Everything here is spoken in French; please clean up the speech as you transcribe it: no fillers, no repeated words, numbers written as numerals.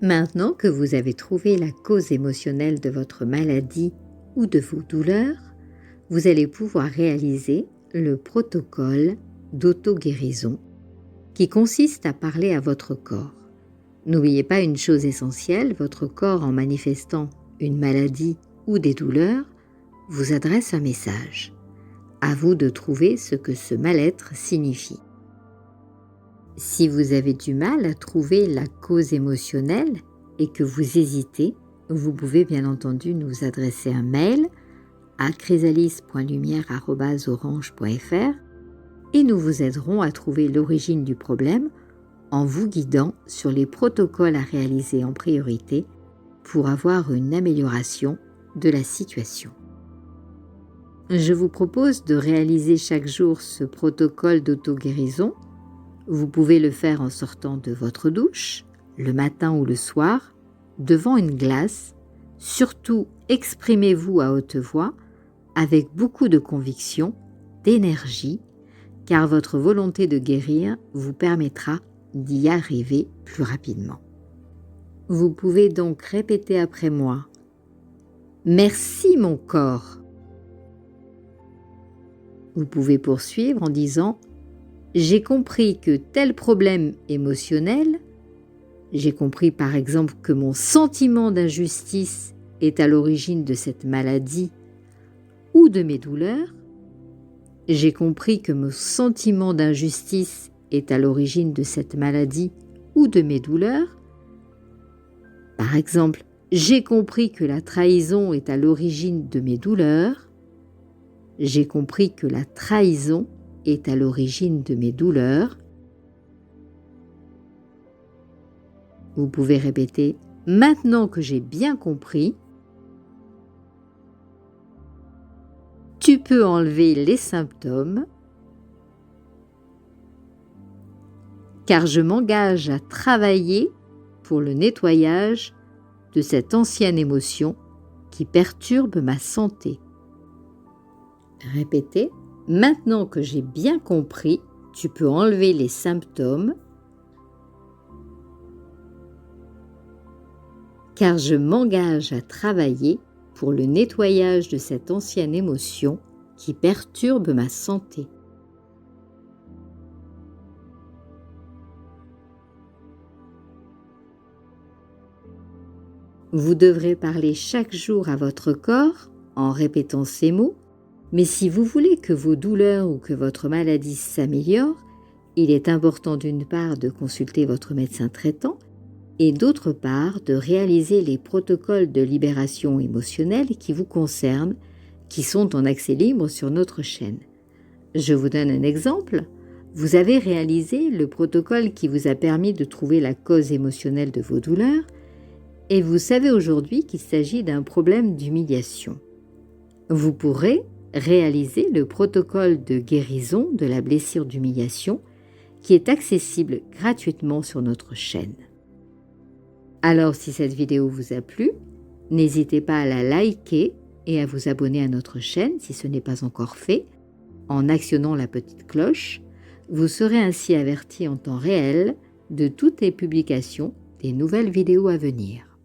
Maintenant que vous avez trouvé la cause émotionnelle de votre maladie ou de vos douleurs, vous allez pouvoir réaliser le protocole d'auto-guérison qui consiste à parler à votre corps. N'oubliez pas une chose essentielle, votre corps en manifestant une maladie ou des douleurs vous adresse un message. À vous de trouver ce que ce mal-être signifie. Si vous avez du mal à trouver la cause émotionnelle et que vous hésitez, vous pouvez bien entendu nous adresser un mail à chrysalis.lumière@orange.fr et nous vous aiderons à trouver l'origine du problème en vous guidant sur les protocoles à réaliser en priorité pour avoir une amélioration de la situation. Je vous propose de réaliser chaque jour ce protocole d'auto-guérison. Vous pouvez le faire en sortant de votre douche, le matin ou le soir, devant une glace. Surtout, exprimez-vous à haute voix avec beaucoup de conviction, d'énergie, car votre volonté de guérir vous permettra d'y arriver plus rapidement. Vous pouvez donc répéter après moi « Merci mon corps ». Vous pouvez poursuivre en disant « J'ai compris que tel problème émotionnel, j'ai compris par exemple que mon sentiment d'injustice est à l'origine de cette maladie ou de mes douleurs, j'ai compris que mon sentiment d'injustice est à l'origine de cette maladie ou de mes douleurs. Par exemple, j'ai compris que la trahison est à l'origine de mes douleurs. J'ai compris que la trahison est à l'origine de mes douleurs. Vous pouvez répéter « Maintenant que j'ai bien compris », tu peux enlever les symptômes, car je m'engage à travailler pour le nettoyage de cette ancienne émotion qui perturbe ma santé. Répétez, maintenant que j'ai bien compris, tu peux enlever les symptômes, car je m'engage à travailler pour le nettoyage de cette ancienne émotion qui perturbe ma santé. Vous devrez parler chaque jour à votre corps en répétant ces mots, mais si vous voulez que vos douleurs ou que votre maladie s'améliore, il est important d'une part de consulter votre médecin traitant et d'autre part de réaliser les protocoles de libération émotionnelle qui vous concernent, qui sont en accès libre sur notre chaîne. Je vous donne un exemple. Vous avez réalisé le protocole qui vous a permis de trouver la cause émotionnelle de vos douleurs et vous savez aujourd'hui qu'il s'agit d'un problème d'humiliation. Vous pourrez réaliser le protocole de guérison de la blessure d'humiliation qui est accessible gratuitement sur notre chaîne. Alors si cette vidéo vous a plu, n'hésitez pas à la liker et à vous abonner à notre chaîne si ce n'est pas encore fait. En actionnant la petite cloche, vous serez ainsi averti en temps réel de toutes les publications des nouvelles vidéos à venir.